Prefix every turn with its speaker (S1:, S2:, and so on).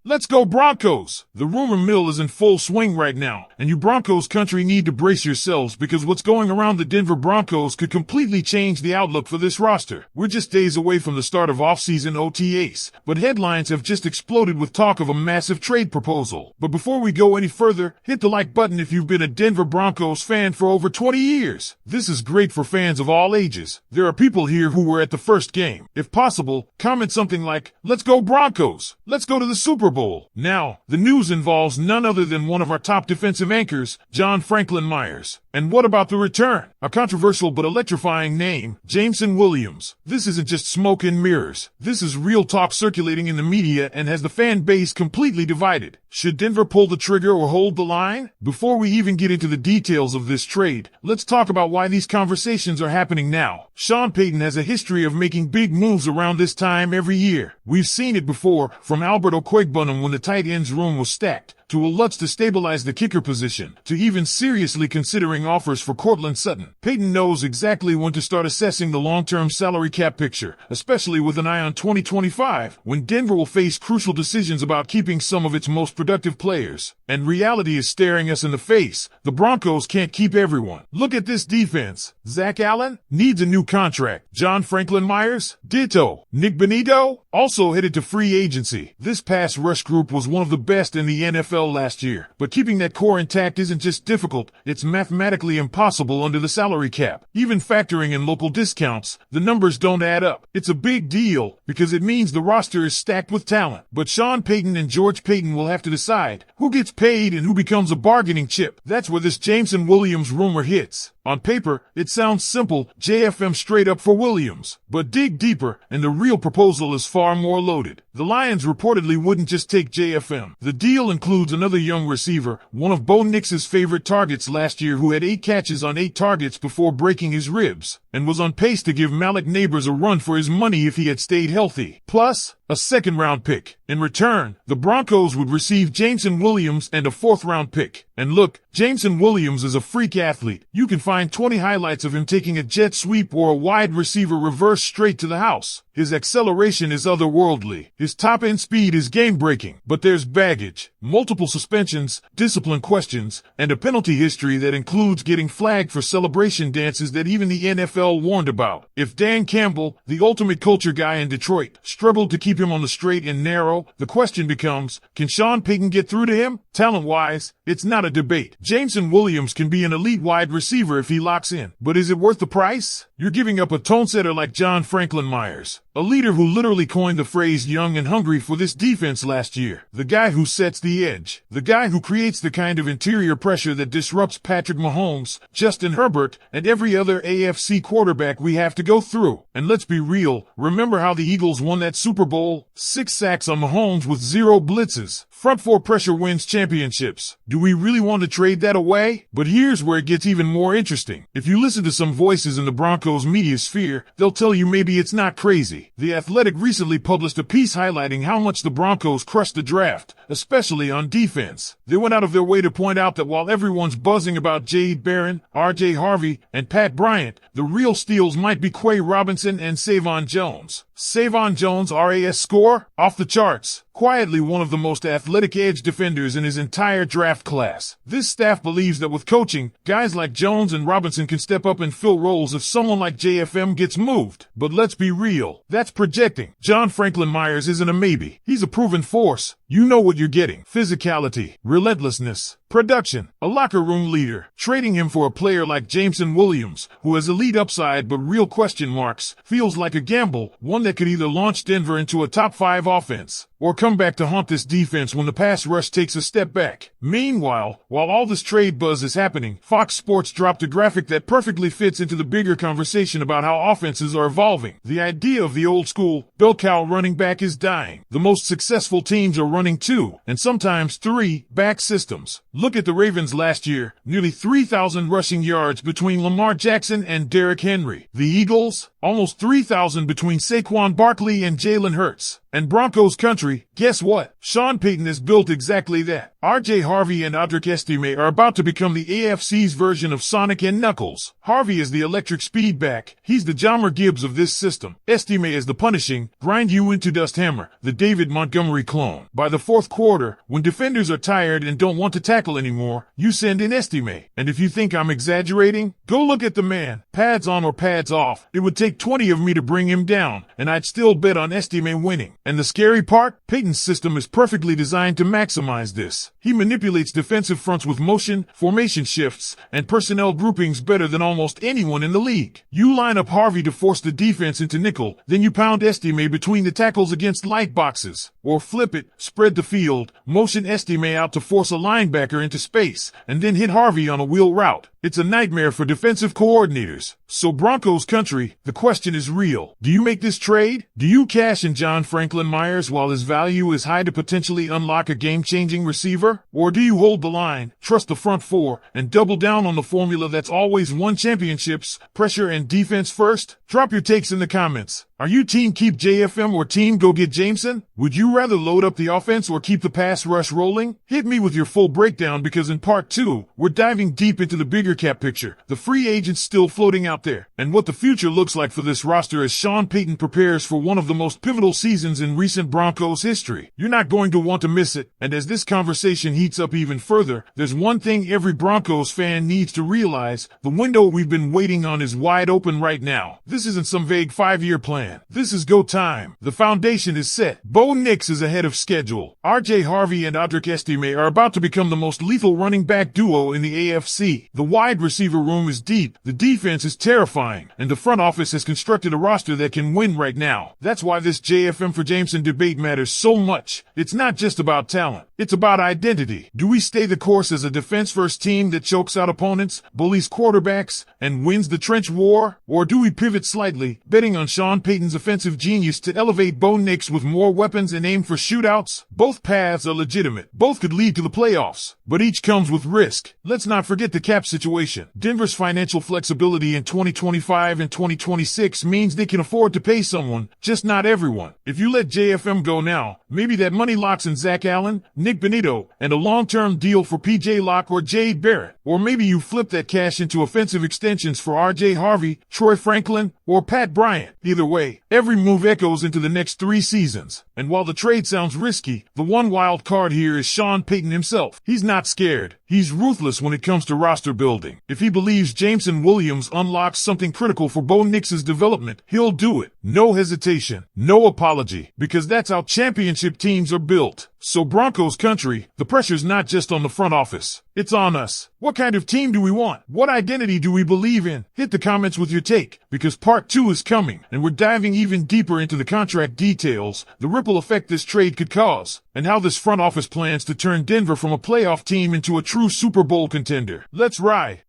S1: Let's go Broncos! The rumor mill is in full swing right now, and you Broncos country need to brace yourselves because what's going around the Denver Broncos could completely change the outlook for this roster. We're just days away from the start of off-season OTAs, but headlines have just exploded with talk of a massive trade proposal. But before we go any further, hit the like button if you've been a Denver Broncos fan for over 20 years. This is great for fans of all ages. There are people here who were at the first game. If possible, comment something like, "Let's go Broncos! Let's go to the Super Bowl!" Now, the news involves none other than one of our top defensive anchors, John Franklin Myers. And what about the return? A controversial but electrifying name, Jameson Williams. This isn't just smoke and mirrors. This is real talk circulating in the media and has the fan base completely divided. Should Denver pull the trigger or hold the line? Before we even get into the details of this trade, let's talk about why these conversations are happening now. Sean Payton has a history of making big moves around this time every year. We've seen it before, from Albert Okwuegbunam when the tight ends room was stacked, to a Lutz to stabilize the kicker position, to even seriously considering offers for Cortland Sutton. Payton knows exactly when to start assessing the long-term salary cap picture, especially with an eye on 2025, when Denver will face crucial decisions about keeping some of its most productive players. And reality is staring us in the face. The Broncos can't keep everyone. Look at this defense. Zach Allen needs a new contract. John Franklin Myers, ditto. Nick Benito, also headed to free agency. This pass rush group was one of the best in the NFL last year, but keeping that core intact isn't just difficult, it's mathematically impossible under the salary cap. Even factoring in local discounts, the numbers don't add up. It's a big deal because it means the roster is stacked with talent. But Sean Payton and George Payton will have to decide who gets paid and who becomes a bargaining chip. That's where this Jameson Williams rumor hits. On paper, it sounds simple, JFM straight up for Williams. But dig deeper, and the real proposal is far more loaded. The Lions reportedly wouldn't just take JFM. The deal includes another young receiver, one of Bo Nix's favorite targets last year who had 8 catches on 8 targets before breaking his ribs, and was on pace to give Malik Neighbors a run for his money if he had stayed healthy. Plus, a second-round pick. In return, the Broncos would receive Jameson Williams and a 4th-round pick. And look, Jameson Williams is a freak athlete. You can find 20 highlights of him taking a jet sweep or a wide receiver reverse straight to the house. His acceleration is otherworldly. His top-end speed is game-breaking. But there's baggage, multiple suspensions, discipline questions, and a penalty history that includes getting flagged for celebration dances that even the NFL warned about. If Dan Campbell, the ultimate culture guy in Detroit, struggled to keep him on the straight and narrow, the question becomes, can Sean Payton get through to him? Talent-wise, it's not a debate. Jameson Williams can be an elite wide receiver if he locks in. But is it worth the price? You're giving up a tone-setter like John Franklin Myers, a leader who literally coined the phrase young and hungry for this defense last year. The guy who sets the edge. The guy who creates the kind of interior pressure that disrupts Patrick Mahomes, Justin Herbert, and every other AFC quarterback we have to go through. And let's be real, remember how the Eagles won that Super Bowl? 6 sacks on Mahomes with 0 blitzes. Front 4 pressure wins championships. Do we really want to trade that away? But here's where it gets even more interesting. If you listen to some voices in the Broncos media sphere, they'll tell you maybe it's not crazy. The Athletic recently published a piece highlighting how much the Broncos crushed the draft, especially on defense. They went out of their way to point out that while everyone's buzzing about Jade Barron, R.J. Harvey, and Pat Bryant, the real steals might be Quay Robinson and Savon Jones. Savon Jones' RAS score? Off the charts. Quietly one of the most athletic edge defenders in his entire draft class. This staff believes that with coaching, guys like Jones and Robinson can step up and fill roles if someone like JFM gets moved. But let's be real. That's projecting. John Franklin Myers isn't a maybe. He's a proven force. You know what you're getting. Physicality, relentlessness, production, a locker room leader. Trading him for a player like Jameson Williams, who has elite upside but real question marks, feels like a gamble, one that could either launch Denver into a top 5 offense, or come back to haunt this defense when the pass rush takes a step back. Meanwhile, while all this trade buzz is happening, Fox Sports dropped a graphic that perfectly fits into the bigger conversation about how offenses are evolving. The idea of the old school, bell cow running back is dying. The most successful teams are running 2, and sometimes 3, back systems. Look at the Ravens last year, nearly 3,000 rushing yards between Lamar Jackson and Derrick Henry. The Eagles, almost 3,000 between Saquon Barkley and Jalen Hurts. And Broncos country, guess what? Sean Payton has built exactly that. RJ Harvey and Audric Estime are about to become the AFC's version of Sonic and Knuckles. Harvey is the electric speed back. He's the Jahmyr Gibbs of this system. Estime is the punishing, grind you into dust hammer, the David Montgomery clone. By the fourth quarter, when defenders are tired and don't want to tackle anymore, you send in Estime. And if you think I'm exaggerating, go look at the man. Pads on or pads off. It would take 20 of me to bring him down, and I'd still bet on Estime winning. And the scary part? Payton's system is perfectly designed to maximize this. He manipulates defensive fronts with motion, formation shifts, and personnel groupings better than almost anyone in the league. You line up Harvey to force the defense into nickel, then you pound Estime between the tackles against light boxes. Or flip it, spread the field, motion Estime out to force a linebacker into space, and then hit Harvey on a wheel route. It's a nightmare for defensive coordinators. So Broncos country, the question is real. Do you make this trade? Do you cash in John Franklin Myers while his value is high to potentially unlock a game-changing receiver? Or do you hold the line, trust the front four, and double down on the formula that's always won championships, pressure and defense first? Drop your takes in the comments. Are you team keep JFM or team go get Jameson? Would you rather load up the offense or keep the pass rush rolling? Hit me with your full breakdown because in part 2, we're diving deep into the bigger cap picture, the free agents still floating out there, and what the future looks like for this roster as Sean Payton prepares for one of the most pivotal seasons in recent Broncos history. You're not going to want to miss it, and as this conversation heats up even further, there's one thing every Broncos fan needs to realize: the window we've been waiting on is wide open right now. This isn't some vague 5-year plan. This is go time. The foundation is set. Bo Nix is ahead of schedule. RJ Harvey and Audric Estime are about to become the most lethal running back duo in the AFC. The wide receiver room is deep. The defense is terrifying. And the front office has constructed a roster that can win right now. That's why this JFM for Jameson debate matters so much. It's not just about talent. It's about identity. Do we stay the course as a defense-first team that chokes out opponents, bullies quarterbacks, and wins the trench war? Or do we pivot slightly, betting on Sean Payton's offensive genius to elevate Bo Nix with more weapons and aim for shootouts? Both paths are legitimate. Both could lead to the playoffs, but each comes with risk. Let's not forget the cap situation. Denver's financial flexibility in 2025 and 2026 means they can afford to pay someone, just not everyone. If you let JFM go now, maybe that money locks in Zach Allen, Nick Benito, and a long-term deal for PJ Locke or Jade Barrett. Or maybe you flip that cash into offensive extensions for RJ Harvey, Troy Franklin, or Pat Bryant. Either way, every move echoes into the next 3 seasons. And while the trade sounds risky, the one wild card here is Sean Payton himself. He's not scared. He's ruthless when it comes to roster building. If he believes Jameson Williams unlocks something critical for Bo Nix's development, he'll do it. No hesitation, no apology, because that's how championship teams are built. So Broncos country, the pressure's not just on the front office. It's on us. What kind of team do we want? What identity do we believe in? Hit the comments with your take, because part 2 is coming, and we're diving even deeper into the contract details, the ripple effect this trade could cause, and how this front office plans to turn Denver from a playoff team into a true Super Bowl contender. Let's ride.